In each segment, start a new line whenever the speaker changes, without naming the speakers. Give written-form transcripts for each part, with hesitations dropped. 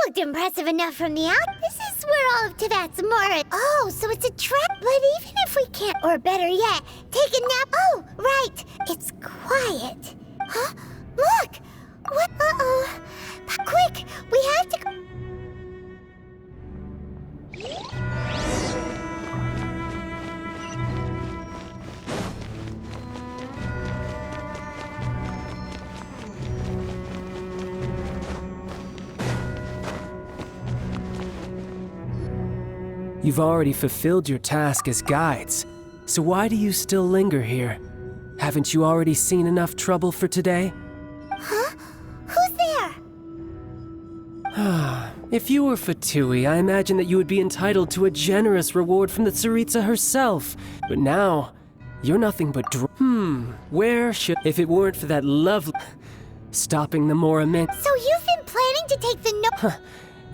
looked impressive enough from the out. This is where all of Teyvat's more. Oh, so it's a trap. But even if we can't, or better yet, take a nap. Oh, right. It's quiet. Huh? Look! What? Uh-oh. Quick! We have to go.
You've already fulfilled your task as guides, so why do you still linger here? Haven't you already seen enough trouble for today?
Huh? Who's there?
If you were Fatui, I imagine that you would be entitled to a generous reward from the Tsaritsa herself. But now, you're nothing but where should... If it weren't for that lovely... Stopping the more immense...
So you've been planning to take the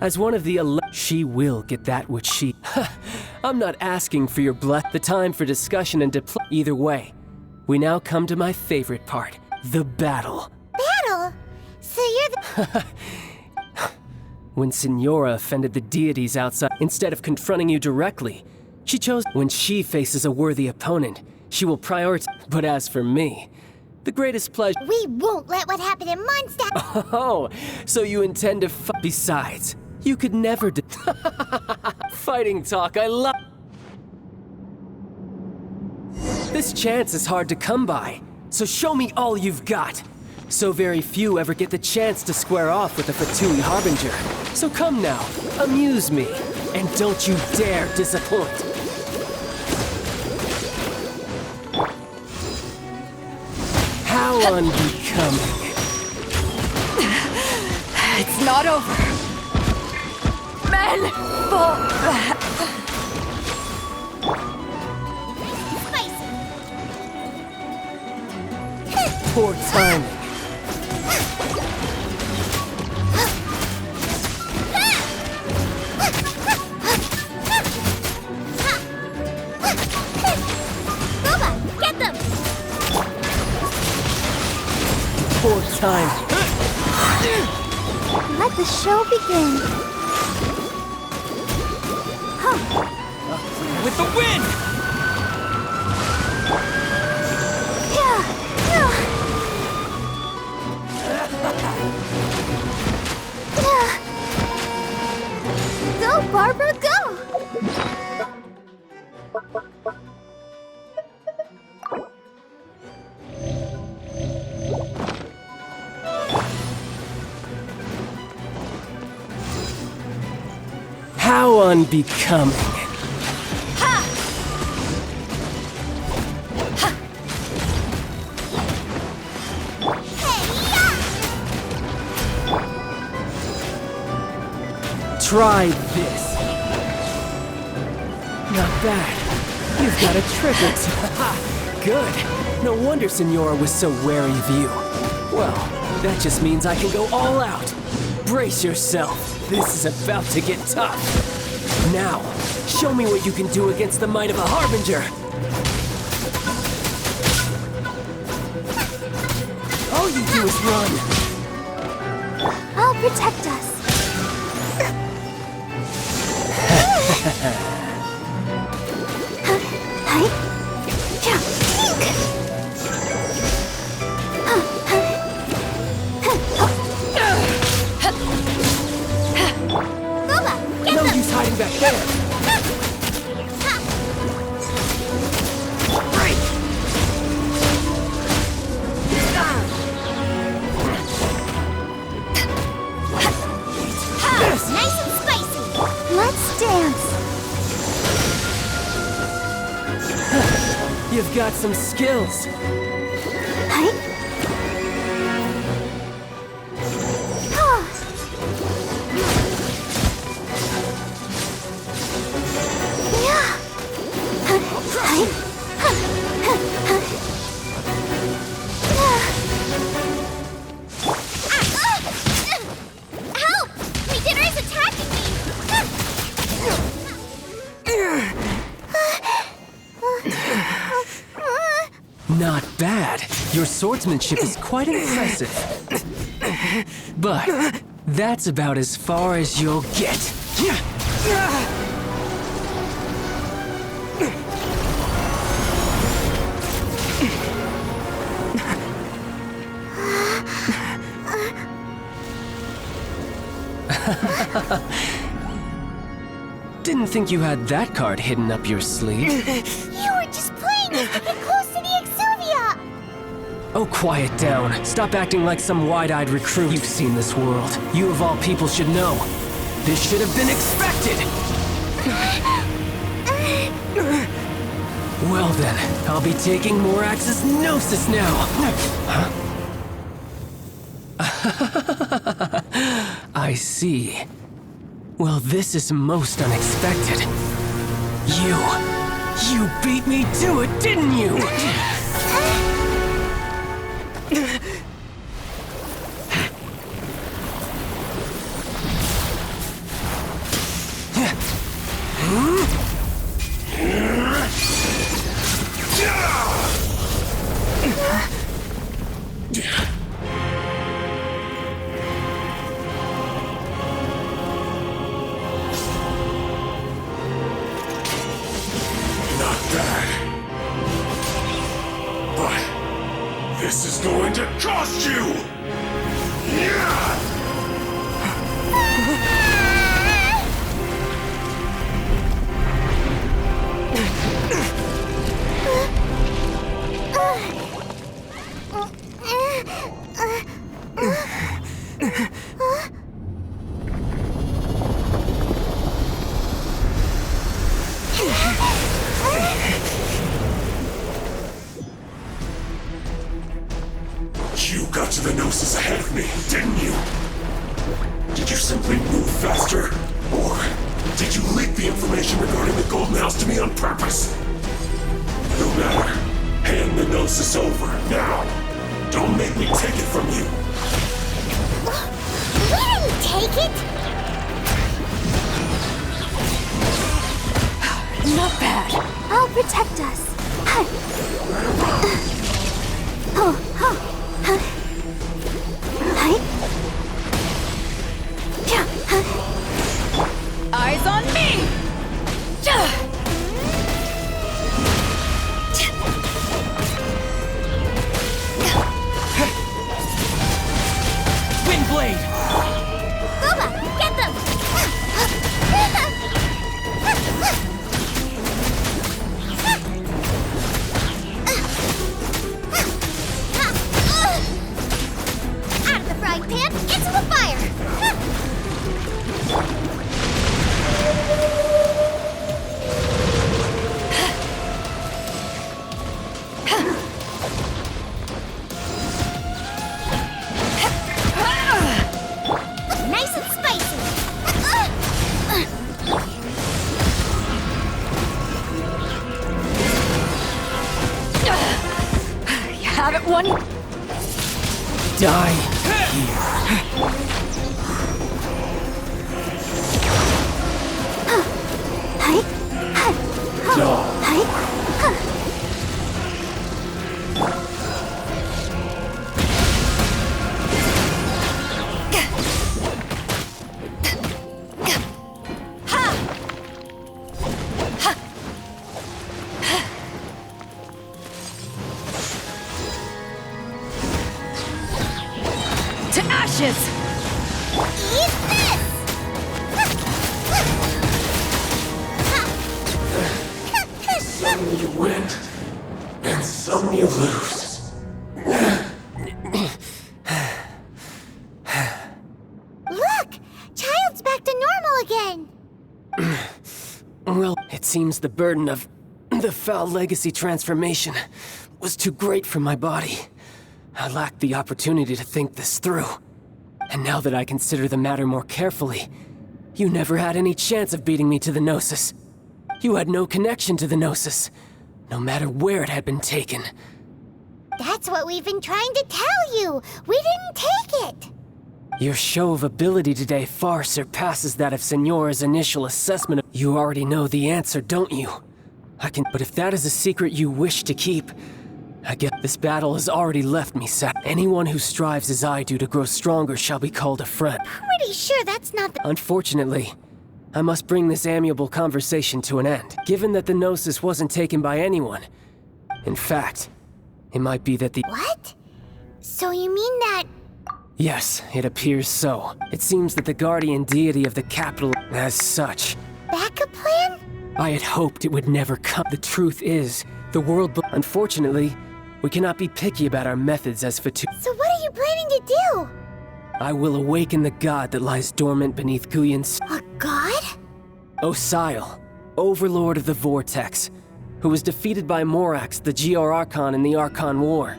As one of the she will get that which she... I'm not asking for your the time for discussion and Either way, we now come to my favorite part, the battle.
Battle? So you're the...
When Signora offended the deities outside, instead of confronting you directly, she chose... When she faces a worthy opponent, she will prioritize... But as for me, the greatest pleasure...
We won't let what happened in Mondstadt...
Oh, so you intend to Besides, you could never Fighting talk, I love... This chance is hard to come by, so show me all you've got. So very few ever get the chance to square off with a Fatui Harbinger. So come now, amuse me, and don't you dare disappoint. How unbecoming.
It's not over. Men, fall back.
Poor timing.
Get them!
Poor time.
Let the show begin.
With the wind!
Go, Barbara, go!
How unbecoming. Try this. Not bad. You've got a trick or two. Good. No wonder Signora was so wary of you. Well, that just means I can go all out. Brace yourself. This is about to get tough. Now, show me what you can do against the might of a Harbinger. All you do is run.
I'll protect us.
No use hiding back there.
Nice and spicy. Let's dance.
You've got some skills.
Help! My dinner is attacking me!
Not bad. Your swordsmanship is quite impressive. But That's about as far as you'll get. Didn't think you had that card hidden up your sleeve.
You were just playing us to get close to the Exuvia!
Oh, quiet down. Stop acting like some wide-eyed recruit. You've seen this world. You of all people should know. This should have been expected! Well then, I'll be taking Morax's Gnosis now! Huh? I see. Well, this is most unexpected. You beat me to it, didn't you?
This is going to cost you! You got to the Gnosis ahead of me, didn't you? Did you simply move faster? Or did you leak the information regarding the Golden House to me on purpose? No matter. Hand the Gnosis over, now. Don't make me take it from you.
We didn't take it!
Not bad.
I'll protect us.
Eyes on me!
Windblade!
Booba, get them! Out of the frying pan, into the fire! Nice and spicy!
You have it, one.
Die here.
To ashes!
Eat this!
Some you win, and some you lose.
Look! Child's back to normal again!
Well, it seems the burden of the foul legacy transformation was too great for my body. I lacked the opportunity to think this through. And now that I consider the matter more carefully, you never had any chance of beating me to the Gnosis. You had no connection to the Gnosis, no matter where it had been taken.
That's what we've been trying to tell you! We didn't take it!
Your show of ability today far surpasses that of Signora's initial assessment. You already know the answer, don't you? But if that is a secret you wish to keep, I get this battle has already left me sad. Anyone who strives as I do to grow stronger shall be called a friend.
Pretty sure that's not the—
Unfortunately, I must bring this amiable conversation to an end. Given that the Gnosis wasn't taken by anyone. In fact, it might be that the—
What? So you mean that—
Yes, it appears so. It seems that the guardian deity of the capital, as such.
backup plan?
I had hoped it would never come. The truth is, the world— Unfortunately, we cannot be picky about our methods as Fatu.
So what are you planning to do?
I will awaken the god that lies dormant beneath Guyan's—
A god?
Osile, overlord of the Vortex, who was defeated by Morax, the GR Archon in the Archon War.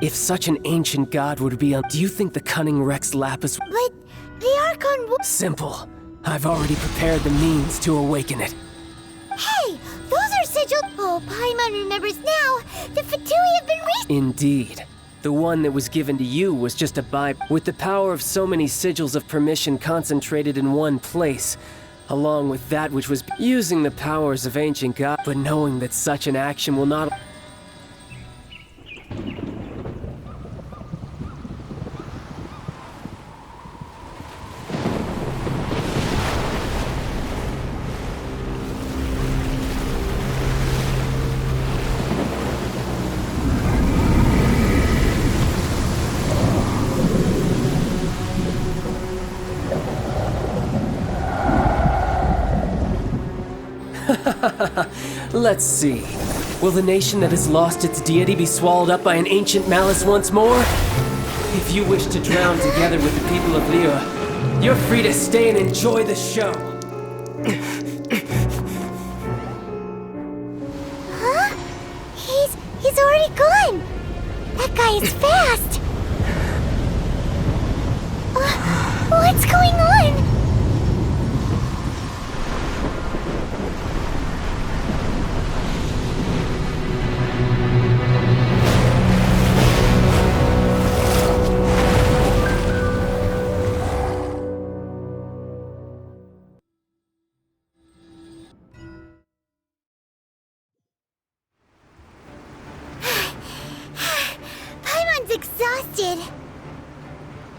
If such an ancient god would be on— Do you think the cunning Rex Lapis—
But the Archon wo—
Simple. I've already prepared the means to awaken it.
Hey! Those are sigils— Oh, Paimon remembers now! The Fatui have been
Indeed. The one that was given to you was just a with the power of so many sigils of permission concentrated in one place, along with that which was using the powers of ancient god, but knowing that such an action will not— Let's see. Will the nation that has lost its deity be swallowed up by an ancient malice once more? If you wish to drown together with the people of Liyue, you're free to stay and enjoy the show.
Huh? He's already gone! That guy is fast! What's going on? Exhausted.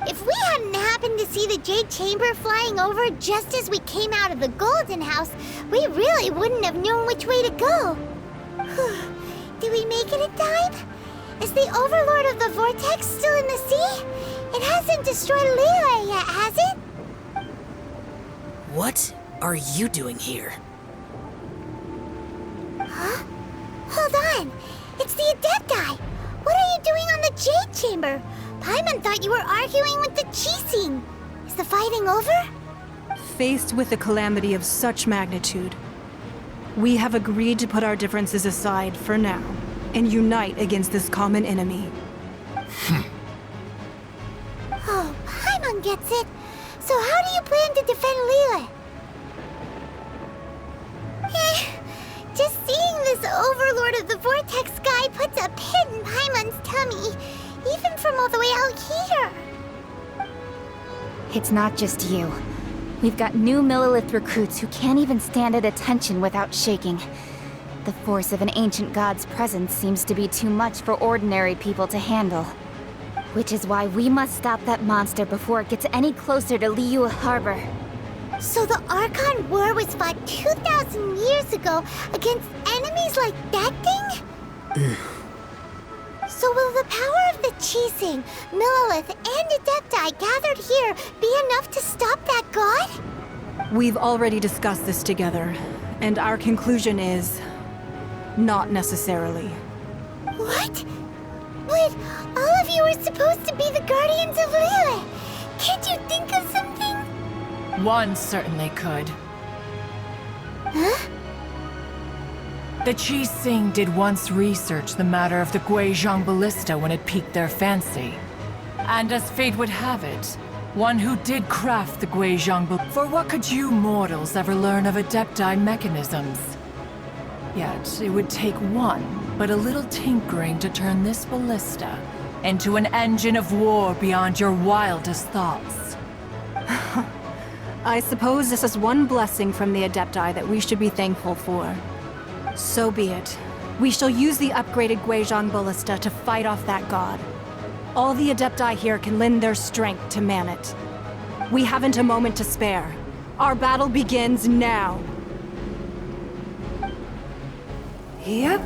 If we hadn't happened to see the Jade Chamber flying over just as we came out of the Golden House, we really wouldn't have known which way to go. Did we make it in time? Is the Overlord of the Vortex still in the sea? It hasn't destroyed Liyue yet, has it?
What are you doing here?
Huh? Hold on. It's the Adepti. What are you doing on the Jade Chamber? Paimon thought you were arguing with the Chising. Is the fighting over?
Faced with a calamity of such magnitude, we have agreed to put our differences aside for now and unite against this common enemy.
Oh, Paimon gets it. So how do you plan to defend Liyue? Just seeing this Overlord of the Vortex guy puts a pit in Paimon's tummy, even from all the way out here.
It's not just you. We've got new Millilith recruits who can't even stand at attention without shaking. The force of an ancient god's presence seems to be too much for ordinary people to handle. Which is why we must stop that monster before it gets any closer to Liyue Harbor.
So the Archon War was fought 2,000 years ago against enemies like that thing? So will the power of the Chising, Millilith, and Adepti gathered here be enough to stop that god?
We've already discussed this together, and our conclusion is... not necessarily.
What? But all of you were supposed to be the guardians of Liyue. Can't you think of something?
One certainly could.
Huh?
The Chising did once research the matter of the Guizhong Ballista when it piqued their fancy. And as fate would have it, one who did craft the Guizhong Ballista. For what could you mortals ever learn of Adepti mechanisms? Yet, it would take but a little tinkering to turn this ballista into an engine of war beyond your wildest thoughts.
I suppose this is one blessing from the Adepti that we should be thankful for. So be it. We shall use the upgraded Guizhong Ballista to fight off that god. All the Adepti here can lend their strength to man it. We haven't a moment to spare. Our battle begins now. Yep.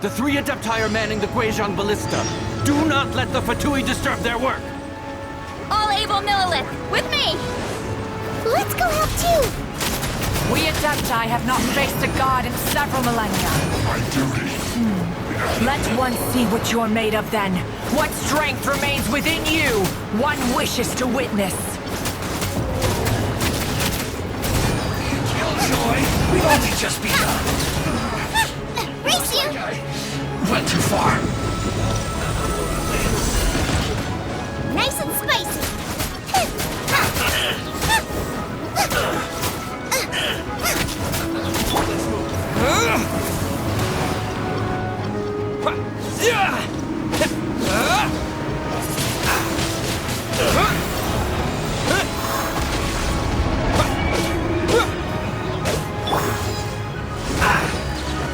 The 3 Adepti are manning the Guizhong Ballista. Do not let the Fatui disturb their work!
All able Millilith, with me!
Let's go help too!
We Adepti have not faced a god in several millennia.
My duty.
Let one see what you're made of then. What strength remains within you. One wishes to witness.
Killjoy, we've only just begun.
Race you!
Went too far.
Nice and spicy!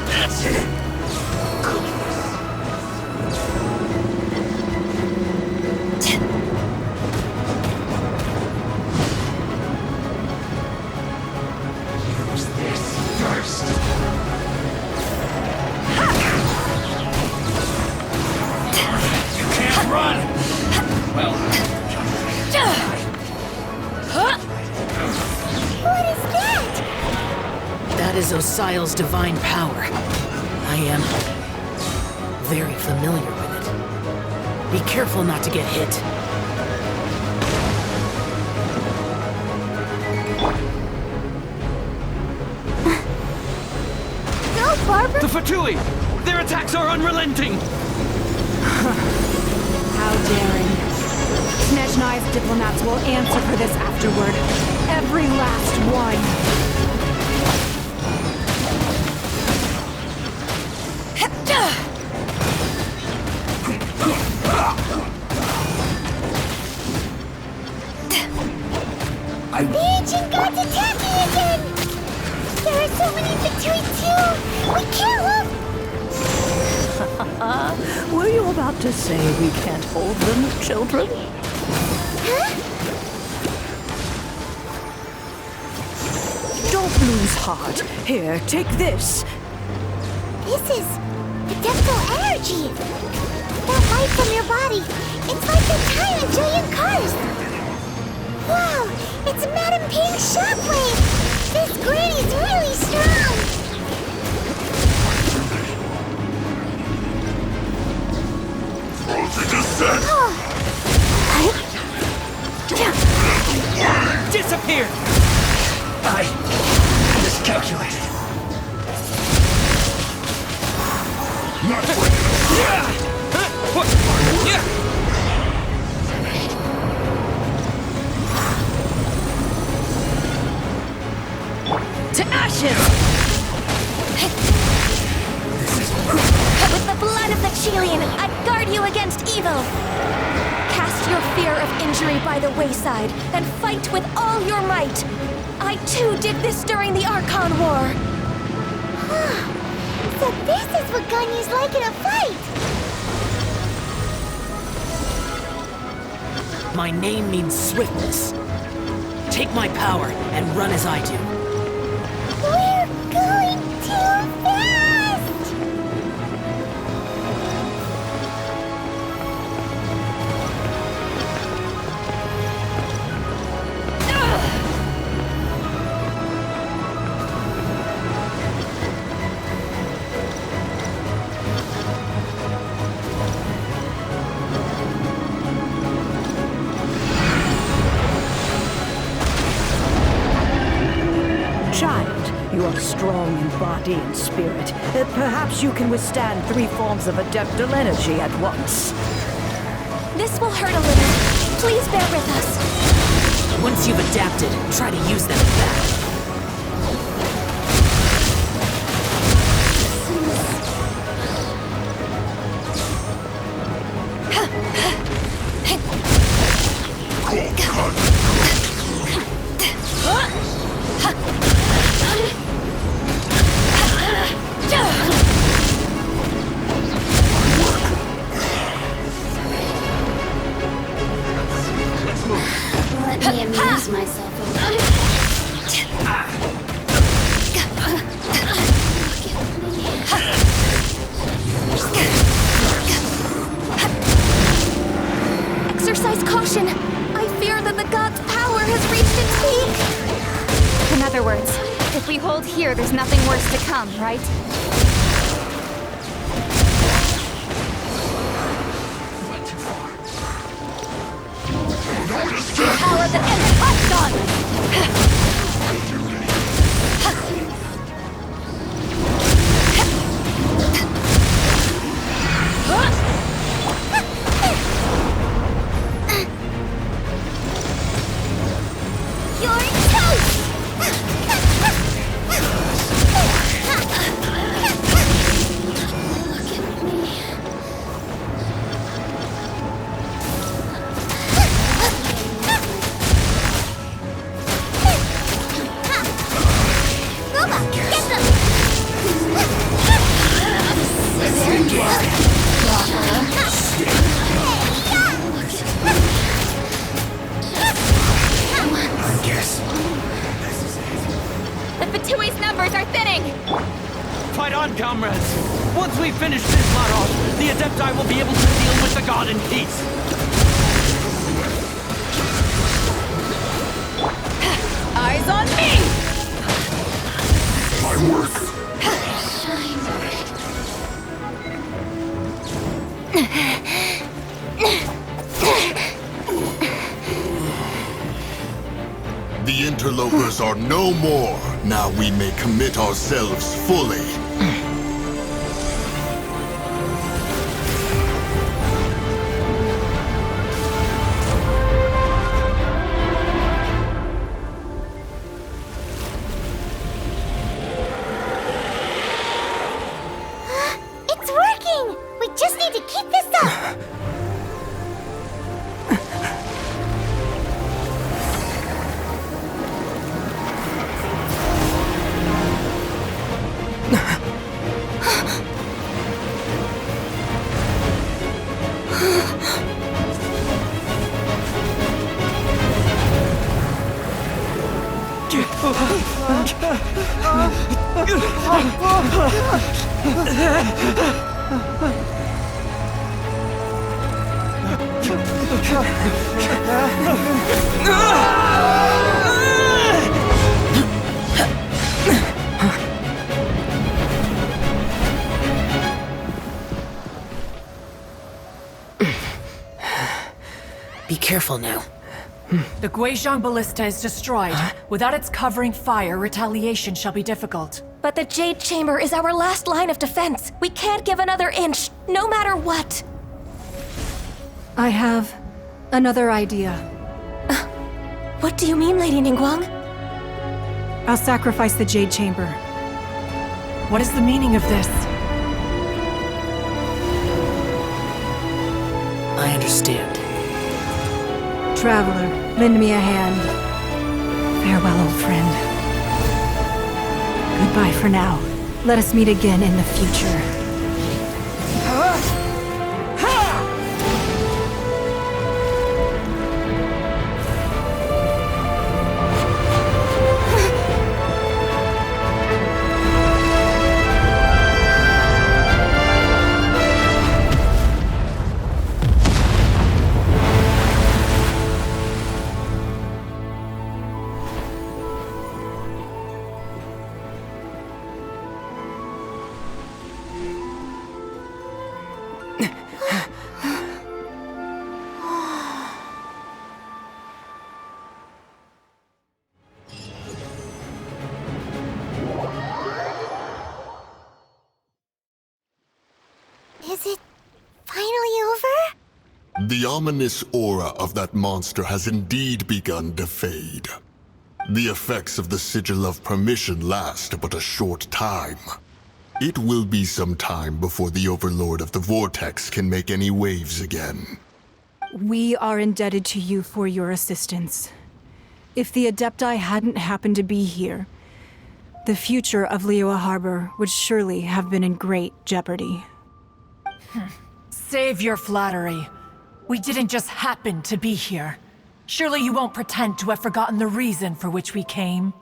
That's it. Use this first. You can't run! Well,
What is that?
That is Osial's divine power. I am very familiar with it. Be careful not to get hit.
No, Barbara!
The Fatui! Their attacks are unrelenting!
How daring. Snezhnai's diplomats will answer for this afterward. Every last one.
The ancient god's attacking again! There are so many Fatui too! We can't look!
Were you about to say we can't hold them, children?
Huh?
Don't lose heart. Here, take this.
This is Adeptal energy! That light from your body, it's like the time in Julian Cars! Wow, it's Madame Ping's shockwave! This granny's really strong!
Frozen descent!
Oh.
Disappear! I miscalculated.
Not breaking
To ashes! With the blood of the Chelian, I guard you against evil! Cast your fear of injury by the wayside, and fight with all your might! I too did this during the Archon War!
So this is what Ganyu's like in a fight!
My name means swiftness. Take my power and run as I do.
We're going too fast!
Child, you are strong in body and spirit. Perhaps you can withstand 3 forms of adeptal energy at once.
This will hurt a little. Please bear with us.
Once you've adapted, try to use them back.
Let me amuse myself a little.
Exercise caution. I fear that the god's power has reached its peak. In other words, if we hold here, there's nothing worse to come, right?
Power that ends hot sun! You're toast! Look at me. Nova, get them!
I guess.
The Fatui's numbers are thinning!
Fight on, comrades! Once we finish this lot off, the Adepti will be able to deal with the god in peace!
Eyes on me!
My work.
The interlopers are no more. Now we may commit ourselves fully.
It's working! We just need to keep this up!
Be careful now.
The Guizhong Ballista is destroyed. Without its covering fire, retaliation shall be difficult.
But the Jade Chamber is our last line of defense. We can't give another inch, no matter what.
I have another idea.
What do you mean, Lady Ningguang?
I'll sacrifice the Jade Chamber.
What is the meaning of this?
I understand.
Traveler, lend me a hand. Farewell, old friend. Goodbye for now. Let us meet again in the future.
Is it finally over?
The ominous aura of that monster has indeed begun to fade. The effects of the Sigil of Permission last but a short time. It will be some time before the Overlord of the Vortex can make any waves again.
We are indebted to you for your assistance. If the Adepti hadn't happened to be here, the future of Liyue Harbor would surely have been in great jeopardy.
Save your flattery. We didn't just happen to be here. Surely you won't pretend to have forgotten the reason for which we came.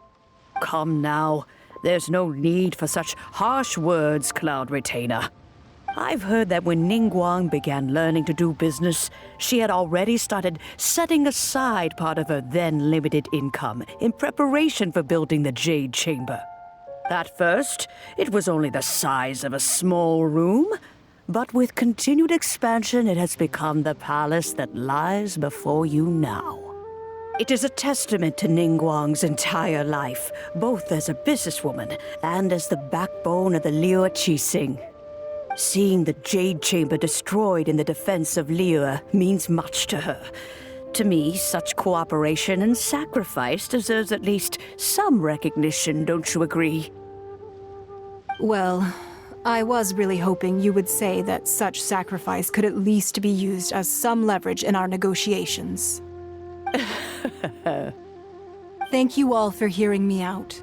Come now. There's no need for such harsh words, Cloud Retainer. I've heard that when Ningguang began learning to do business, she had already started setting aside part of her then limited income in preparation for building the Jade Chamber. At first, it was only the size of a small room, but with continued expansion, it has become the palace that lies before you now. It is a testament to Ningguang's entire life, both as a businesswoman and as the backbone of the Liyue Qixing. Seeing the Jade Chamber destroyed in the defense of Liyue means much to her. To me, such cooperation and sacrifice deserves at least some recognition, don't you agree?
Well, I was really hoping you would say that such sacrifice could at least be used as some leverage in our negotiations. Thank you all for hearing me out.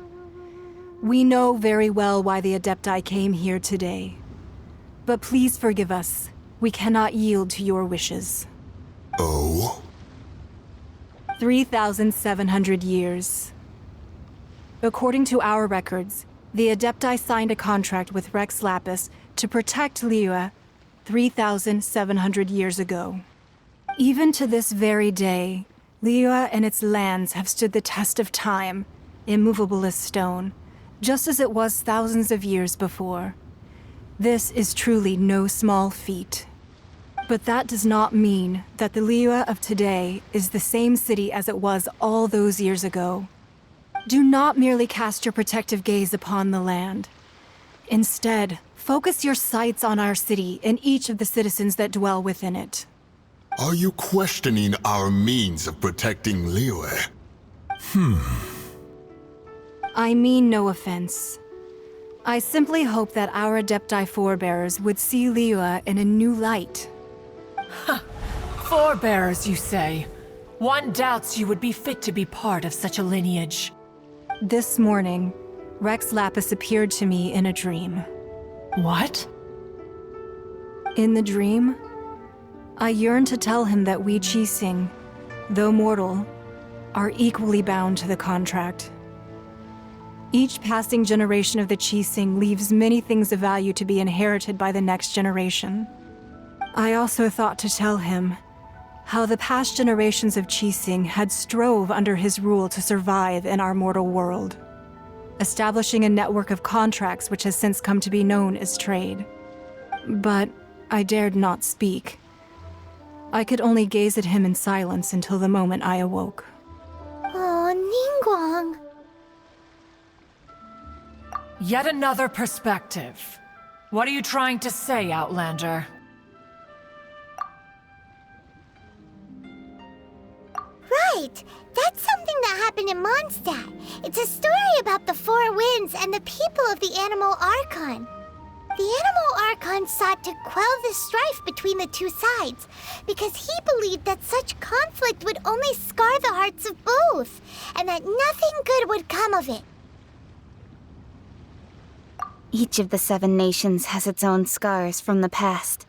We know very well why the Adepti came here today. But please forgive us. We cannot yield to your wishes.
Oh?
3,700 years. According to our records, the Adepti signed a contract with Rex Lapis to protect Liyue 3,700 years ago. Even to this very day, Liyue and its lands have stood the test of time, immovable as stone, just as it was thousands of years before. This is truly no small feat. But that does not mean that the Liyue of today is the same city as it was all those years ago. Do not merely cast your protective gaze upon the land. Instead, focus your sights on our city and each of the citizens that dwell within it.
Are you questioning our means of protecting Liyue?
I mean no offense. I simply hope that our Adepti forebears would see Liyue in a new light.
Forebears, you say? One doubts you would be fit to be part of such a lineage.
This morning, Rex Lapis appeared to me in a dream.
What?
In the dream, I yearned to tell him that we Qixing, though mortal, are equally bound to the contract. Each passing generation of the Qixing leaves many things of value to be inherited by the next generation. I also thought to tell him how the past generations of Qixing had strove under his rule to survive in our mortal world, establishing a network of contracts which has since come to be known as trade. But I dared not speak. I could only gaze at him in silence until the moment I awoke.
Oh, Ningguang.
Yet another perspective. What are you trying to say, Outlander?
Right! That's something that happened in Mondstadt. It's a story about the Four Winds and the people of the Animal Archon. The Animal Archon sought to quell the strife between the two sides, because he believed that such conflict would only scar the hearts of both, and that nothing good would come of it.
Each of the 7 nations has its own scars from the past.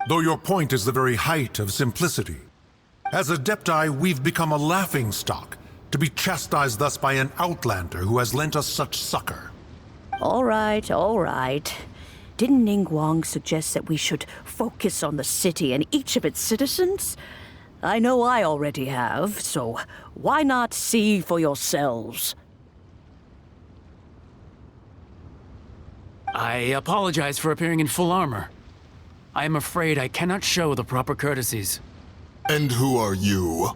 Though your point is the very height of simplicity. As Adepti, we've become a laughingstock, to be chastised thus by an outlander who has lent us such succor.
All right, all right. Didn't Ningguang suggest that we should focus on the city and each of its citizens? I know I already have, so why not see for yourselves?
I apologize for appearing in full armor.
I am afraid I cannot show the proper courtesies.
And who are you?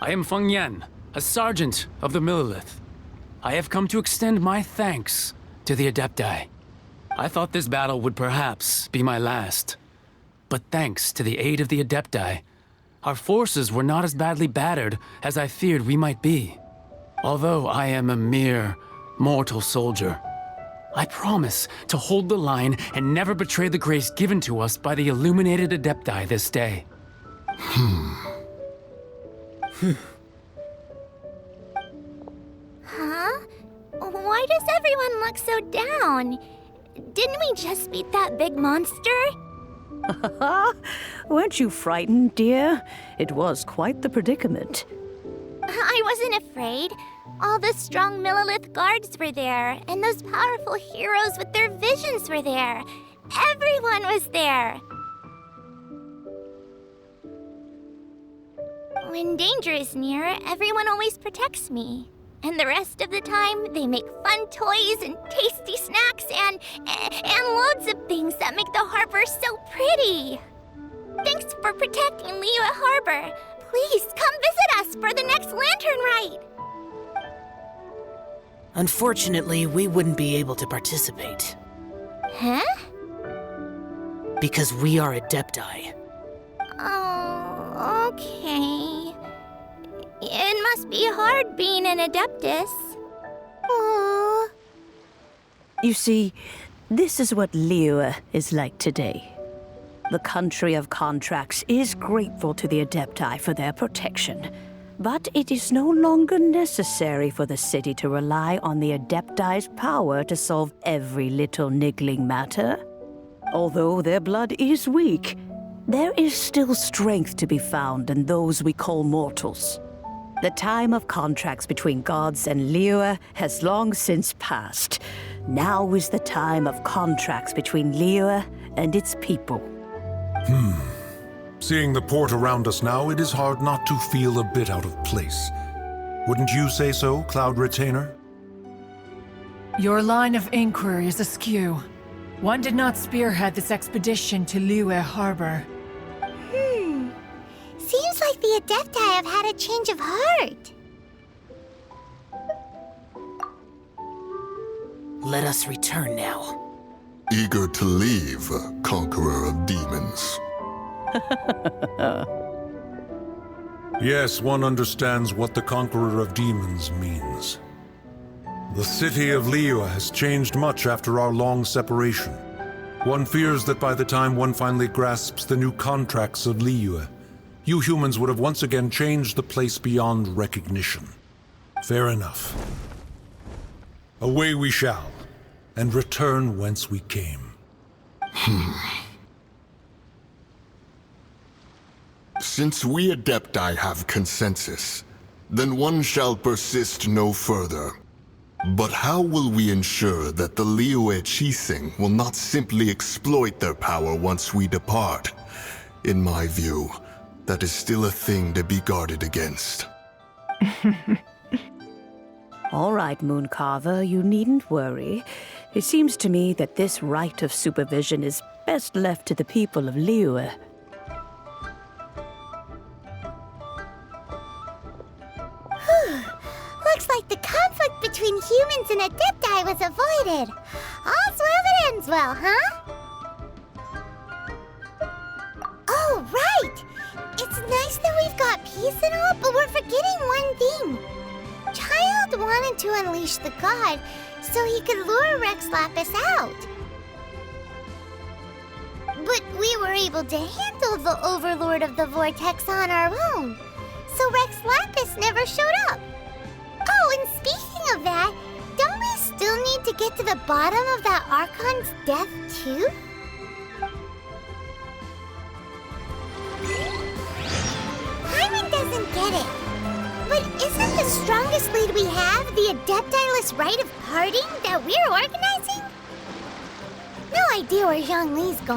I am Feng Yan, a sergeant of the Millilith. I have come to extend my thanks to the Adepti. I thought this battle would perhaps be my last. But thanks to the aid of the Adepti, our forces were not as badly battered as I feared we might be. Although I am a mere mortal soldier, I promise to hold the line and never betray the grace given to us by the illuminated Adepti this day.
Huh? Why does everyone look so down? Didn't we just beat that big monster?
Weren't you frightened, dear? It was quite the predicament.
I wasn't afraid. All the strong Millilith guards were there, and those powerful heroes with their visions were there. Everyone was there. When danger is near, everyone always protects me. And the rest of the time, they make fun toys and tasty snacks and loads of things that make the harbor so pretty. Thanks for protecting Liyue Harbor. Please come visit us for the next lantern rite.
Unfortunately, we wouldn't be able to participate.
Huh?
Because we are Adepti.
Oh, okay. It must be hard being an Adeptus. Aww.
You see, this is what Liyue is like today. The country of contracts is grateful to the Adepti for their protection, but it is no longer necessary for the city to rely on the Adepti's power to solve every little niggling matter. Although their blood is weak, there is still strength to be found in those we call mortals. The time of contracts between gods and Liyue has long since passed. Now is the time of contracts between Liyue and its people.
Seeing the port around us now, it is hard not to feel a bit out of place. Wouldn't you say so, Cloud Retainer?
Your line of inquiry is askew. One did not spearhead this expedition to Liyue Harbor.
Seems like the Adepti have had a change of heart.
Let us return now.
Eager to leave, conqueror of demons.
Yes, one understands what the Conqueror of Demons means. The city of Liyue has changed much after our long separation. One fears that by the time one finally grasps the new contracts of Liyue, you humans would have once again changed the place beyond recognition. Fair enough. Away we shall, and return whence we came.
Since we Adepti have consensus, then one shall persist no further. But how will we ensure that the Liyue Qixing will not simply exploit their power once we depart? In my view, that is still a thing to be guarded against.
All right, Mooncarver, you needn't worry. It seems to me that this right of supervision is best left to the people of Liyue.
Looks like the conflict between humans and Adepti was avoided. All's well that ends well, huh? Oh, right! It's nice that we've got peace and all, but we're forgetting one thing. Child wanted to unleash the god so he could lure Rex Lapis out. But we were able to handle the Overlord of the Vortex on our own, so Rex Lapis never showed up. Oh, and speaking of that, don't we still need to get to the bottom of that Archon's death, too? Hyman doesn't get it. But isn't the strongest lead we have the Adepti-less rite of parting that we're organizing? No idea where Zhongli's going.